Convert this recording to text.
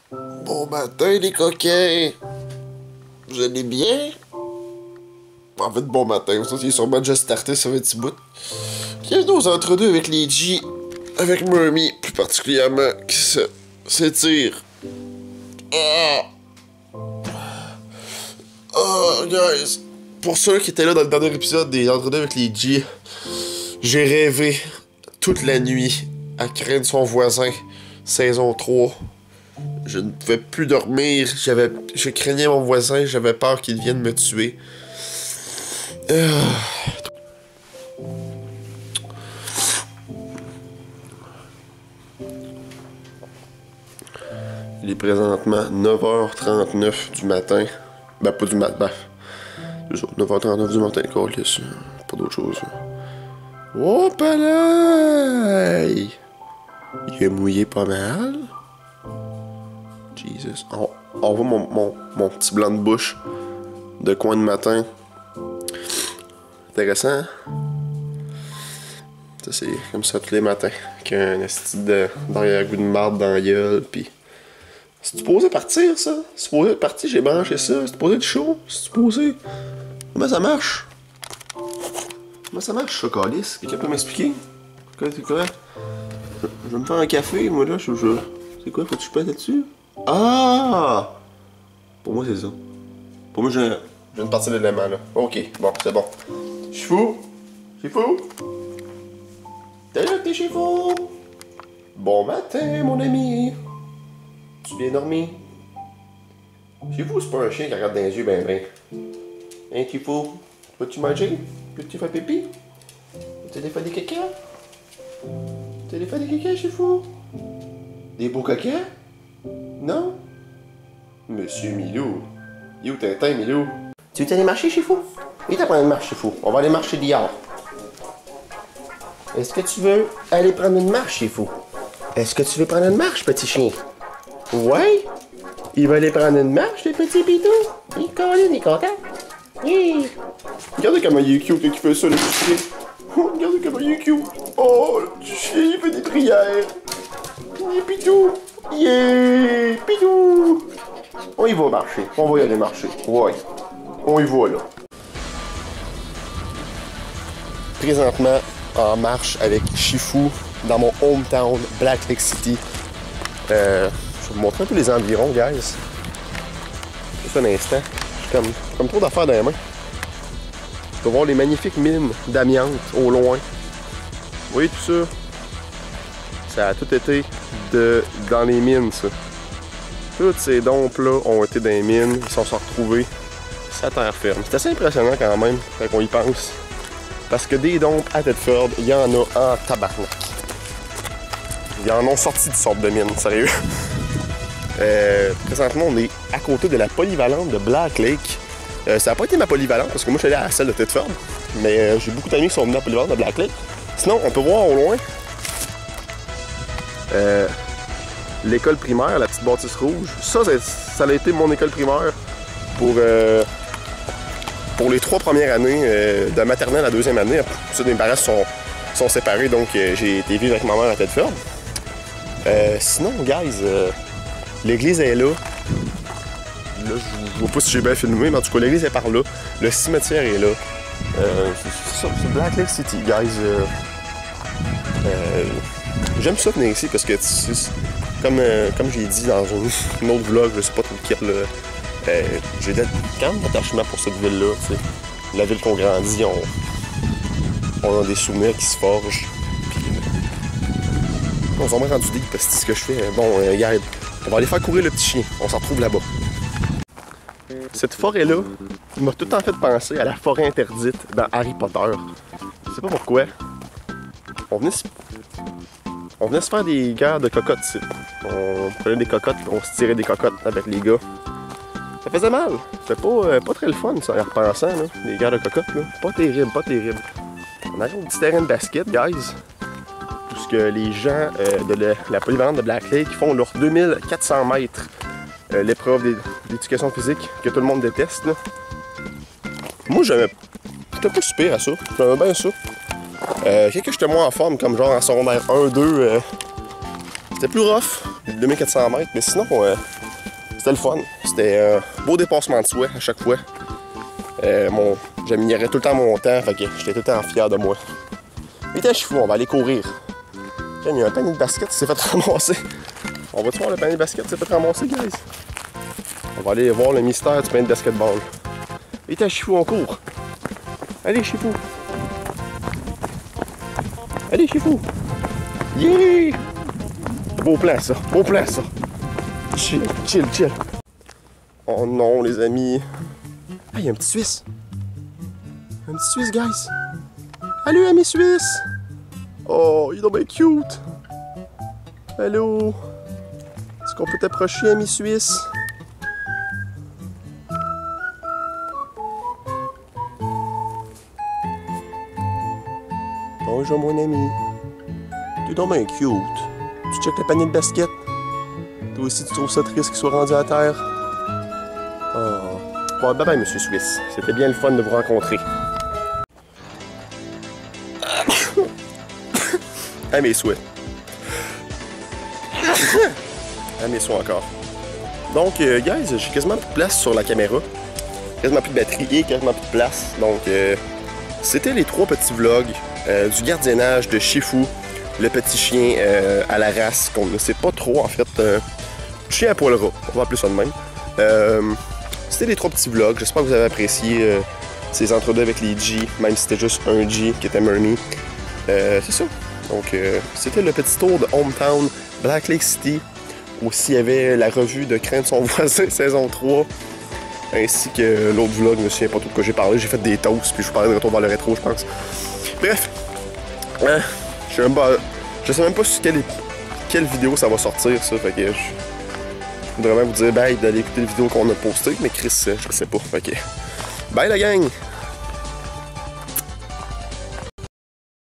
Bon matin, les coquins! Vous allez bien? En fait, bon matin, ça c'est sûrement déjà starté sur un petit bout. Bienvenue aux entre-deux avec les G, avec Murmy, plus particulièrement, qui s'étire. Guys, pour ceux qui étaient là dans le dernier épisode des entre-deux avec les G, j'ai rêvé toute la nuit à craindre son voisin, saison 3. Je ne pouvais plus dormir, je craignais mon voisin, j'avais peur qu'il vienne me tuer. Il est présentement 9h39 du matin. Ben, pas du matin. C'est ça, 9h39 du matin, câlisse. Pas d'autre chose. Oh, palais! Il est mouillé pas mal. Jesus. On voit mon petit blanc de bouche de coin de matin. Intéressant. Ça, c'est comme ça tous les matins. Avec un esti d'arrière-goût de marde dans la gueule. Pis. C'est supposé partir, ça? C'est supposé partir, j'ai branché ça. C'est supposé être chaud? C'est supposé. Comment ça marche? Comment ça marche, ça, calice? Quelqu'un peut m'expliquer? C'est quoi? Je vais me faire un café, moi, là. C'est quoi? Faut que je pète là-dessus? Ah! Pour moi, c'est ça. Pour moi, j'ai une partie de l'élément, là. Ok, bon, c'est bon. Je suis fou. Je suis fou. T'es là, t'es chez vous. Bon matin, mon ami. Tu bien dormi? Chez vous, c'est pas un chien qui regarde dans les yeux ben. Hein, tu fou? Vas-tu manger? Veux-tu faire pipi? T'as des fois des caca? T'as des fois des caca chez vous? Des beaux caca? Non? Monsieur Milou. Il est où Tintin, Milou? Tu veux aller marcher chez vous? Oui, t'as pris une marche chez vous. On va aller marcher dehors. Est-ce que tu veux aller prendre une marche chez vous? Est-ce que tu veux prendre une marche, petit chien? Ouais? Il va aller prendre une marche, le petit pitou? Il est content? Oui. Regardez comment il est cute quand il fait ça, le petit chien. Oh, regardez comment il est cute. Oh, le petit chien, il fait des prières. Il est pitou. Yeah! Pitou! On y va marcher. On va y aller marcher. Ouais. On y va, là. Présentement, en marche avec Chifou dans mon hometown, Black Lake City. Je vais vous montrer un peu les environs, guys. Juste un instant. J'ai comme trop d'affaires dans les mains. Tu peux voir les magnifiques mines d'amiante au loin. Vous voyez tout ça? Ça a tout été dans les mines, ça. Toutes ces dompes-là ont été dans les mines. Ils sont retrouvés à terre ferme. C'est assez impressionnant quand même, quand on y pense. Parce que des dompes à Thetford, il y en a en tabarnak. Ils en ont sorti de sortes de mines, sérieux. Présentement, on est à côté de la polyvalente de Black Lake. Ça n'a pas été ma polyvalente parce que moi je suis allé à celle de Thetford. Mais j'ai beaucoup d'amis qui sont venus à la polyvalente de Black Lake. Sinon, on peut voir au loin l'école primaire, la petite bâtisse rouge. Ça a été mon école primaire pour les 3 premières années, de maternelle à 2e année. Mes parents sont séparés, donc j'ai été vivre avec ma mère à Thetford. Sinon, guys, l'église est là. Là, je vois pas si j'ai bien filmé, mais en tout cas, l'église est par là. Le cimetière est là. C'est ça, c'est Black Lake City, guys. J'aime ça venir ici parce que, comme j'ai dit dans un autre vlog, je sais pas trop lequel, j'ai quand même d'attachement pour cette ville-là. La ville qu'on grandit, on a des souvenirs qui se forgent. Puis, on s'en est rendu deep parce que c'est ce que je fais. Bon, regarde, on va aller faire courir le petit chien. On s'en retrouve là-bas. Cette forêt-là m'a tout le temps fait penser à la forêt interdite dans Harry Potter. Je sais pas pourquoi. On venait se faire des guerres de cocottes ici. On prenait des cocottes et on se tirait des cocottes avec les gars. Ça faisait mal. C'était pas très le fun, ça, en repensant, là. Les guerres de cocottes, là. Pas terrible, pas terrible. On arrive au petit terrain de basket, guys. Puisque les gens de la polyvalente de Black Lake font leurs 2400 mètres. L'épreuve d'éducation physique que tout le monde déteste, là. Moi, j'aimais pas super à ça. J'aimais bien ça. Quand j'étais moins en forme, comme genre en secondaire 1, 2, c'était plus rough. 2400 mètres, mais sinon, c'était le fun. C'était un beau dépassement de soi à chaque fois. J'améliorais tout le temps mon temps, fait que j'étais tout le temps fier de moi. Vite, je suis fou, on va aller courir. Il y a un panier de basket qui s'est fait ramasser. On va-tu voir le panier de basket qui s'est fait ramasser, guys? On va aller voir le mystère du panier de basketball. Vite, je suis fou, on court. Allez, je suis fou. Allez, je suis fou. Yeah! Beau plan, ça. Beau plan, ça. Chill, chill, chill. Oh non, les amis. Ah, il y a un petit Suisse. Un petit Suisse, guys. Allô, ami Suisse. Oh, il est donc bien cute. Allô. Est-ce qu'on peut t'approcher, ami Suisse? Bonjour, mon ami. Tu es donc bien cute. Tu checkes le panier de basket? Toi aussi, tu trouves ça triste qu'il soit rendu à terre? Oh. Bon, bye bye, monsieur Suisse. C'était bien le fun de vous rencontrer. À mes souhaits. À mes souhaits encore. Donc, guys, j'ai quasiment plus de place sur la caméra. Quasiment plus de batterie et quasiment plus de place. Donc, c'était les 3 petits vlogs du gardiennage de Shifu, le petit chien à la race qu'on ne sait pas trop, en fait. Chien à poil ras, on va appeler ça de même. C'était les 3 petits vlogs. J'espère que vous avez apprécié ces entre-deux avec les G, même si c'était juste un G qui était Mermy. C'est ça. Donc, c'était le petit tour de Hometown Black Lake City. Aussi, il y avait la revue de Crainte son voisin, saison 3. Ainsi que l'autre vlog, je me souviens pas tout de quoi j'ai parlé. J'ai fait des toasts, puis je vous parlais de retour vers le rétro, je pense. Bref. Je sais même pas sur quelle vidéo ça va sortir, ça. Fait que je voudrais même vous dire bye d'aller écouter les vidéos qu'on a postées. Mais Chris, je sais pas. Fait que bye la gang!